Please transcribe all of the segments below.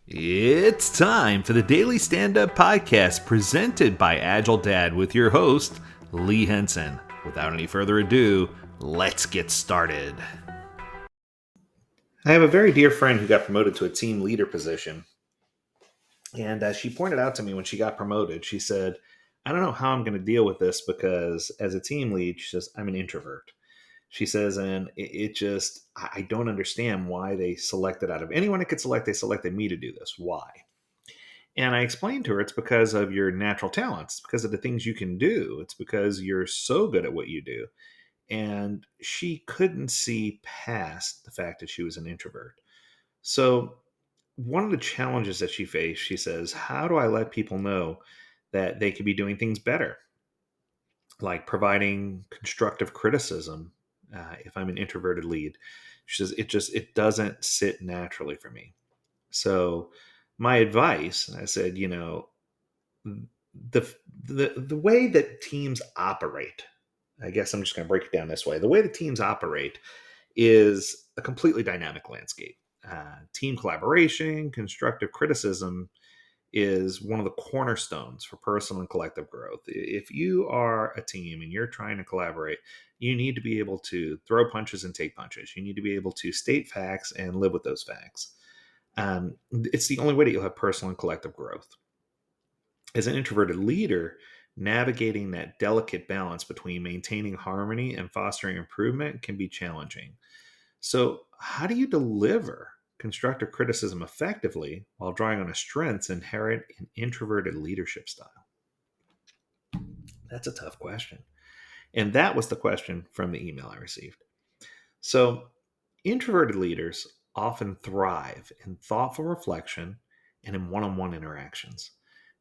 It's time for the Daily Stand Up Podcast presented by Agile Dad with your host, Lee Henson. Without any further ado, let's get started. I have a very dear friend who got promoted to a team leader position. And she pointed out to me when she got promoted, she said, I don't know how I'm going to deal with this because as a team lead, she says, I'm an introvert. She says, and it just, I don't understand why they selected out of anyone that could select, they selected me to do this. Why? And I explained to her it's because of your natural talents, it's because of the things you can do, it's because you're so good at what you do. And she couldn't see past the fact that she was an introvert. So, one of the challenges that she faced, she says, how do I let people know that they could be doing things better? Like providing constructive criticism if I'm an introverted lead. She says, it doesn't sit naturally for me. So, my advice, I said, the the way that teams operate, I guess I'm just going to break it down this way. The way the teams operate is a completely dynamic landscape. Team collaboration, constructive criticism is one of the cornerstones for personal and collective growth. If you are a team and you're trying to collaborate, you need to be able to throw punches and take punches. You need to be able to state facts and live with those facts. It's the only way that you'll have personal and collective growth. As an introverted leader, navigating that delicate balance between maintaining harmony and fostering improvement can be challenging. So, how do you deliver constructive criticism effectively while drawing on a strengths inherent in introverted leadership style? That's a tough question. And that was the question from the email I received. So, introverted leaders often thrive in thoughtful reflection and in one on one interactions.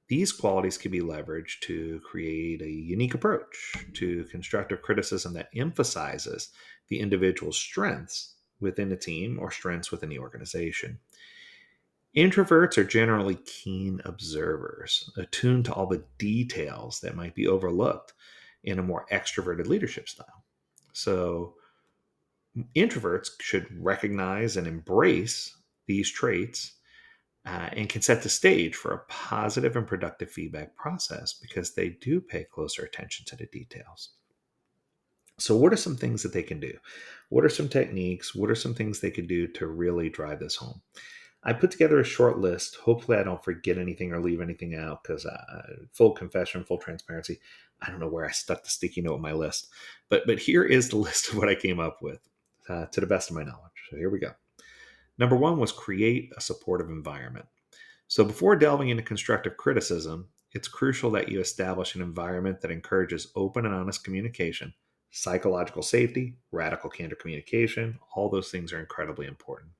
These qualities can be leveraged to create a unique approach to constructive criticism that emphasizes the individual's strengths within a team or strengths within the organization. Introverts are generally keen observers, attuned to all the details that might be overlooked in a more extroverted leadership style. So, introverts should recognize and embrace these traits and can set the stage for a positive and productive feedback process because they do pay closer attention to the details. So, what are some things that they can do? What are some techniques? What are some things they could do to really drive this home? I put together a short list. Hopefully, I don't forget anything or leave anything out because, full confession, full transparency, I don't know where I stuck the sticky note in my list. But here is the list of what I came up with to the best of my knowledge. So, here we go. Number one was create a supportive environment. So, before delving into constructive criticism, it's crucial that you establish an environment that encourages open and honest communication, psychological safety, radical candor communication. All those things are incredibly important.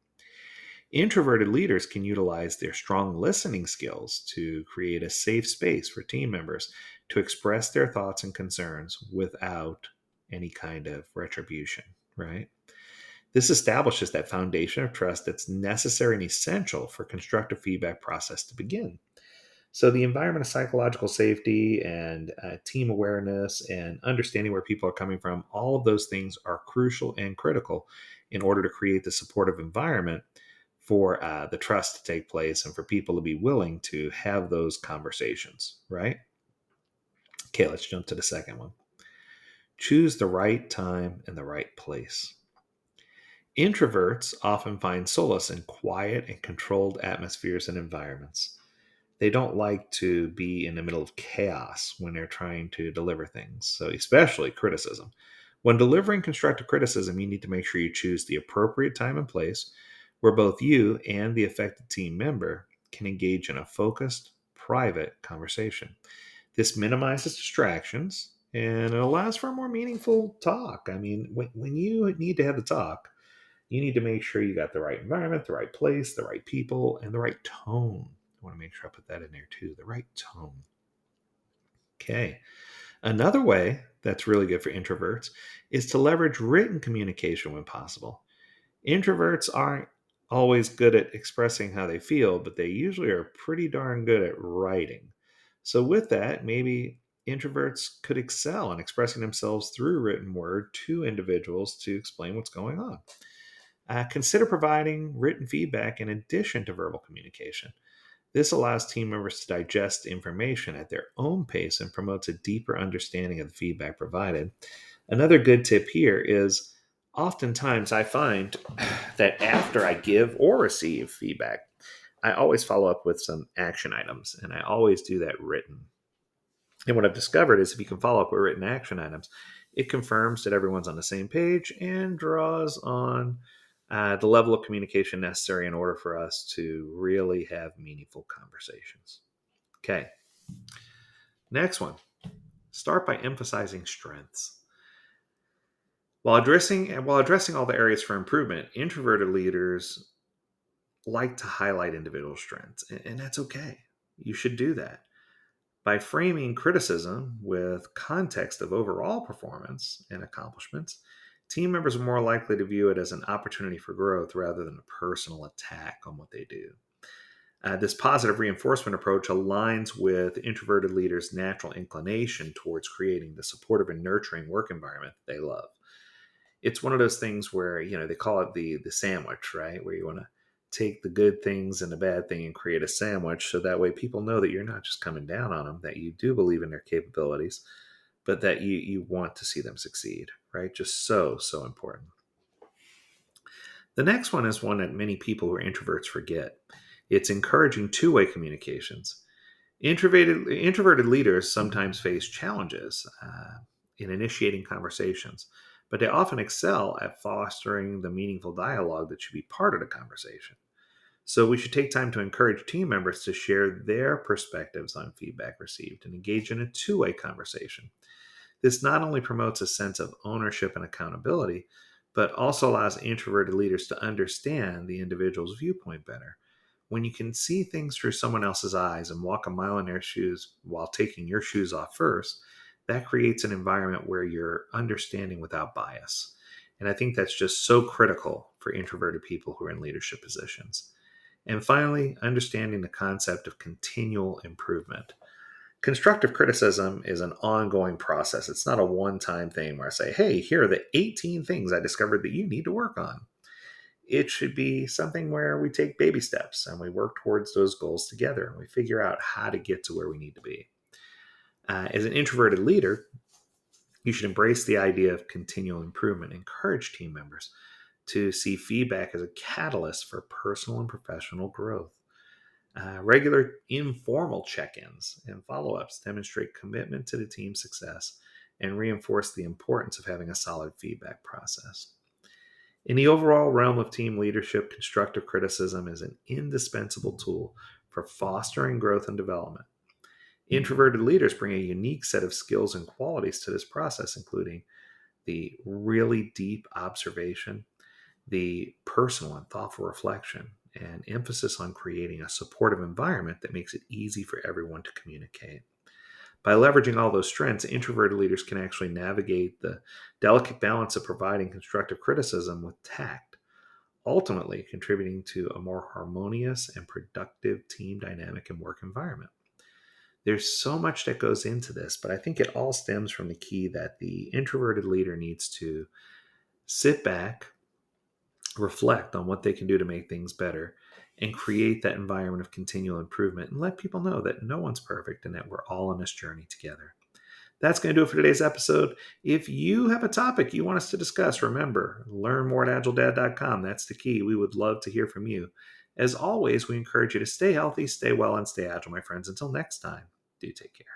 Introverted leaders can utilize their strong listening skills to create a safe space for team members to express their thoughts and concerns without any kind of retribution, right? This establishes that foundation of trust that's necessary and essential for constructive feedback process to begin. So the environment of psychological safety and team awareness and understanding where people are coming from, all of those things are crucial and critical in order to create the supportive environment for the trust to take place and for people to be willing to have those conversations, right? Okay, let's jump to the second one. Choose the right time and the right place. Introverts often find solace in quiet and controlled atmospheres and environments. They don't like to be in the middle of chaos when they're trying to deliver things, so especially criticism. When delivering constructive criticism, you need to make sure you choose the appropriate time and place where both you and the affected team member can engage in a focused, private conversation. This minimizes distractions and it allows for a more meaningful talk. I mean, when you need to have the talk, you need to make sure you got the right environment, the right place, the right people, and the right tone. I want to make sure I put that in there too, the right tone. Okay. Another way that's really good for introverts is to leverage written communication when possible. Introverts aren't always good at expressing how they feel, but they usually are pretty darn good at writing. So, with that, maybe introverts could excel in expressing themselves through written word to individuals to explain what's going on. Consider providing written feedback in addition to verbal communication. This allows team members to digest information at their own pace and promotes a deeper understanding of the feedback provided. Another good tip here is oftentimes I find that after I give or receive feedback, I always follow up with some action items, and I always do that written. And what I've discovered is if you can follow up with written action items, it confirms that everyone's on the same page and draws on the level of communication necessary in order for us to really have meaningful conversations. Okay. Next one. Start by emphasizing strengths. While addressing all the areas for improvement, introverted leaders like to highlight individual strengths, and that's okay. You should do that. By framing criticism with context of overall performance and accomplishments, team members are more likely to view it as an opportunity for growth rather than a personal attack on what they do. This positive reinforcement approach aligns with introverted leaders' natural inclination towards creating the supportive and nurturing work environment that they love. It's one of those things where, they call it the sandwich, right? Where you want to take the good things and the bad thing and create a sandwich so that way people know that you're not just coming down on them, that you do believe in their capabilities, but that you want to see them succeed, right? Just so important. The next one is one that many people who are introverts forget. It's encouraging two-way communications. Introverted leaders sometimes face challenges in initiating conversations, but they often excel at fostering the meaningful dialogue that should be part of the conversation. So we should take time to encourage team members to share their perspectives on feedback received and engage in a two-way conversation. This not only promotes a sense of ownership and accountability, but also allows introverted leaders to understand the individual's viewpoint better. When you can see things through someone else's eyes and walk a mile in their shoes while taking your shoes off first, that creates an environment where you're understanding without bias. And I think that's just so critical for introverted people who are in leadership positions. And finally, understanding the concept of continual improvement. Constructive criticism is an ongoing process. It's not a one-time thing where I say, hey, here are the 18 things I discovered that you need to work on. It should be something where we take baby steps and we work towards those goals together and we figure out how to get to where we need to be. As an introverted leader, you should embrace the idea of continual improvement, encourage team members to see feedback as a catalyst for personal and professional growth. Regular informal check-ins and follow-ups demonstrate commitment to the team's success and reinforce the importance of having a solid feedback process. In the overall realm of team leadership, constructive criticism is an indispensable tool for fostering growth and development. Introverted leaders bring a unique set of skills and qualities to this process, including the really deep observation, the personal and thoughtful reflection, and emphasis on creating a supportive environment that makes it easy for everyone to communicate. By leveraging all those strengths, introverted leaders can actually navigate the delicate balance of providing constructive criticism with tact, ultimately contributing to a more harmonious and productive team dynamic and work environment. There's so much that goes into this, but I think it all stems from the key that the introverted leader needs to sit back, reflect on what they can do to make things better, and create that environment of continual improvement and let people know that no one's perfect and that we're all on this journey together. That's going to do it for today's episode. If you have a topic you want us to discuss, remember, learn more at agiledad.com. That's the key. We would love to hear from you. As always, we encourage you to stay healthy, stay well, and stay agile, my friends. Until next time, do take care.